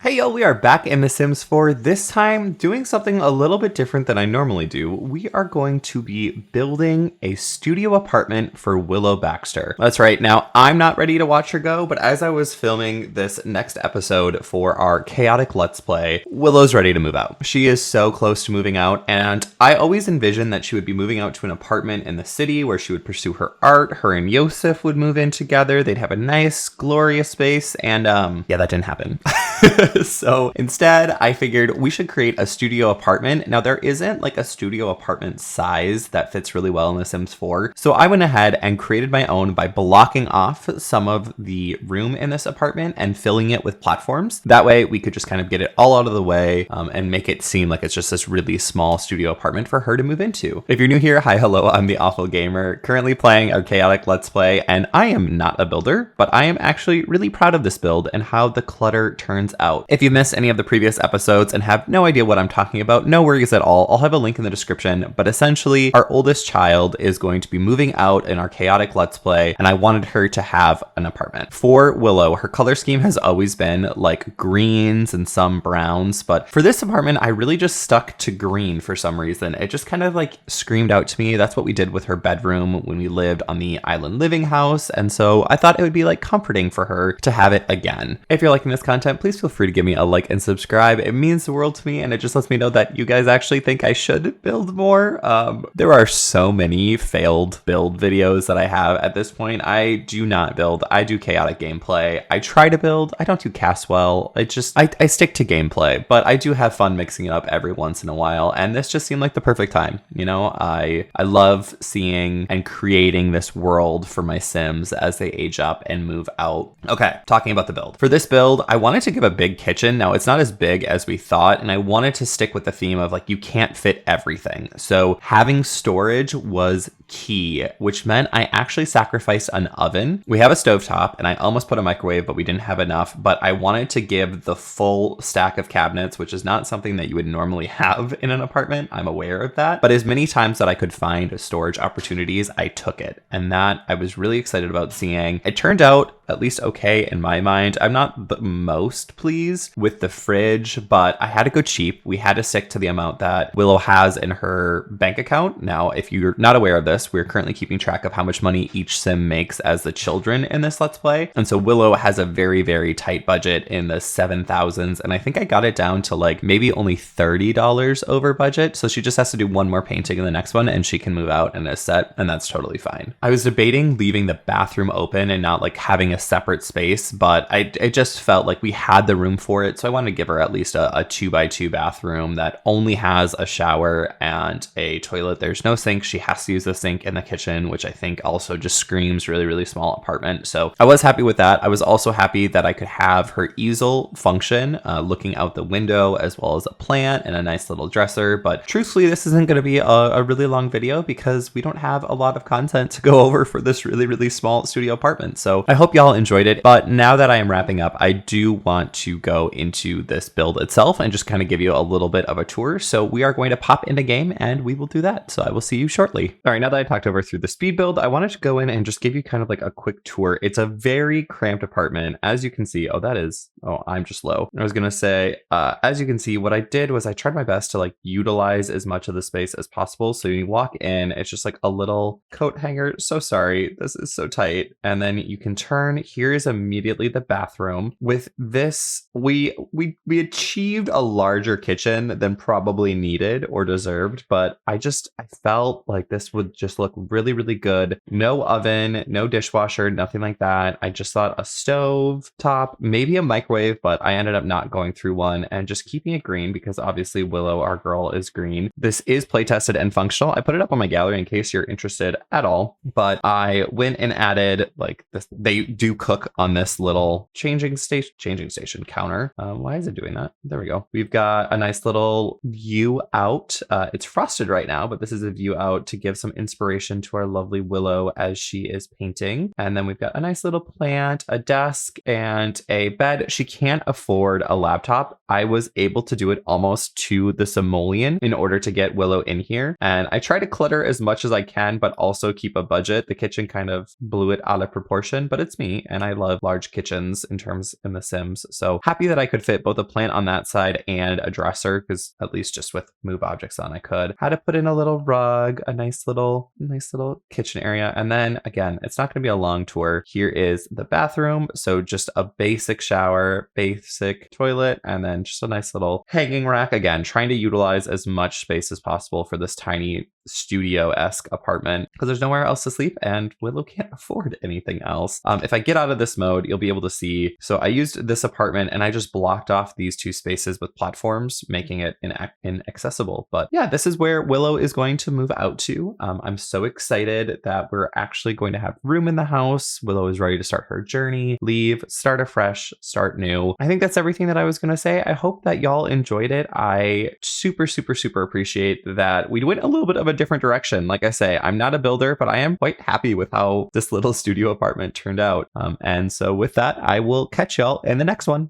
Hey y'all, we are back in The Sims 4, this time doing something a little bit different than I normally do. We are going to be building a studio apartment for Willow Baxter. That's right, now I'm not ready to watch her go, but as I was filming this next episode for our chaotic Let's Play, Willow's ready to move out. She is so close to moving out, and I always envisioned that she would be moving out to an apartment in the city where she would pursue her art. Her and Yosef would move in together, they'd have a nice, glorious space, and yeah, that didn't happen. So instead, I figured we should create a studio apartment. Now, there isn't like a studio apartment size that fits really well in The Sims 4. So I went ahead and created my own by blocking off some of the room in this apartment and filling it with platforms. That way we could just kind of get it all out of the way and make it seem like it's just this really small studio apartment for her to move into. If you're new here, hi, hello, I'm TheAwfulGaymer, currently playing our chaotic Let's Play, and I am not a builder, but I am actually really proud of this build and how the clutter turns out. If you missed any of the previous episodes and have no idea what I'm talking about, no worries at all. I'll have a link in the description, but essentially our oldest child is going to be moving out in our chaotic Let's Play, and I wanted her to have an apartment. For Willow, her color scheme has always been like greens and some browns, but for this apartment, I really just stuck to green for some reason. It just kind of like screamed out to me. That's what we did with her bedroom when we lived on the island living house, and so I thought it would be like comforting for her to have it again. If you're liking this content, please feel free to give me a like and subscribe. It means the world to me, and it just lets me know that you guys actually think I should build more. There are so many failed build videos that I have at this point. I do not build. I do chaotic gameplay. I try to build. I don't do cast well. I stick to gameplay, but I do have fun mixing it up every once in a while, and this just seemed like the perfect time. You know, I love seeing and creating this world for my Sims as they age up and move out. Okay, talking about the build. For this build, I wanted to give a big kitchen. Now, it's not as big as we thought, and I wanted to stick with the theme of like, you can't fit everything. So having storage was key, which meant I actually sacrificed an oven. We have a stovetop, and I almost put a microwave, but we didn't have enough. But I wanted to give the full stack of cabinets, which is not something that you would normally have in an apartment. I'm aware of that. But as many times that I could find storage opportunities, I took it. And that I was really excited about seeing. It turned out at least okay in my mind. I'm not the most pleased with the fridge, but I had to go cheap. We had to stick to the amount that Willow has in her bank account. Now, if you're not aware of this, we're currently keeping track of how much money each Sim makes as the children in this Let's Play. And so Willow has a very, very tight budget in the 7,000s. And I think I got it down to like maybe only $30 over budget. So she just has to do one more painting in the next one and she can move out and is set. And that's totally fine. I was debating leaving the bathroom open and not like having a separate space, but it just felt like we had the room for it. So I wanted to give her at least a 2x2 bathroom that only has a shower and a toilet. There's no sink. She has to use the sink in the kitchen, which I think also just screams really, really small apartment. So I was happy with that. I was also happy that I could have her easel function, looking out the window, as well as a plant and a nice little dresser. But truthfully, this isn't going to be a really long video because we don't have a lot of content to go over for this really, really small studio apartment. So I hope y'all enjoyed it. But now that I am wrapping up, I do want to go into this build itself and just kind of give you a little bit of a tour. So we are going to pop into game and we will do that. So I will see you shortly. All right, now that I talked over through the speed build, I wanted to go in and just give you kind of like a quick tour. It's a very cramped apartment. As you can see, I'm just low. I was going to say, as you can see, what I did was I tried my best to like utilize as much of the space as possible. So you walk in, it's just like a little coat hanger. So sorry, this is so tight. And then you can turn. Here is immediately the bathroom. With this, we achieved a larger kitchen than probably needed or deserved, but I felt like this would just look really, really good. No oven, no dishwasher, nothing like that. I just thought a stove top, maybe a microwave, but I ended up not going through one and just keeping it green because obviously Willow, our girl, is green. This is play tested and functional. I put it up on my gallery in case you're interested at all, but I went and added like this. They do cook on this little changing station counter. Why is it doing that? There we go. We've got a nice little view out. It's frosted right now, but this is a view out to give some inspiration to our lovely Willow as she is painting. And then we've got a nice little plant, a desk, and a bed. She can't afford a laptop. I was able to do it almost to the simoleon in order to get Willow in here. And I try to clutter as much as I can, but also keep a budget. The kitchen kind of blew it out of proportion, but it's me, and I love large kitchens in The Sims. So happy happy that I could fit both a plant on that side and a dresser, because at least just with move objects on I could. Had to put in a little rug, a nice little kitchen area. And then again, it's not going to be a long tour. Here is the bathroom. So just a basic shower, basic toilet, and then just a nice little hanging rack. Again, trying to utilize as much space as possible for this tiny studio-esque apartment because there's nowhere else to sleep and Willow can't afford anything else. If I get out of this mode, you'll be able to see. So I used this apartment and I just blocked off these two spaces with platforms, making it inaccessible. But yeah, this is where Willow is going to move out to. I'm so excited that we're actually going to have room in the house. Willow is ready to start her journey, leave, start afresh, start new. I think that's everything that I was going to say. I hope that y'all enjoyed it. I super appreciate that we went a little bit of a different direction. Like I say, I'm not a builder, but I am quite happy with how this little studio apartment turned out. And so with that, I will catch y'all in the next one.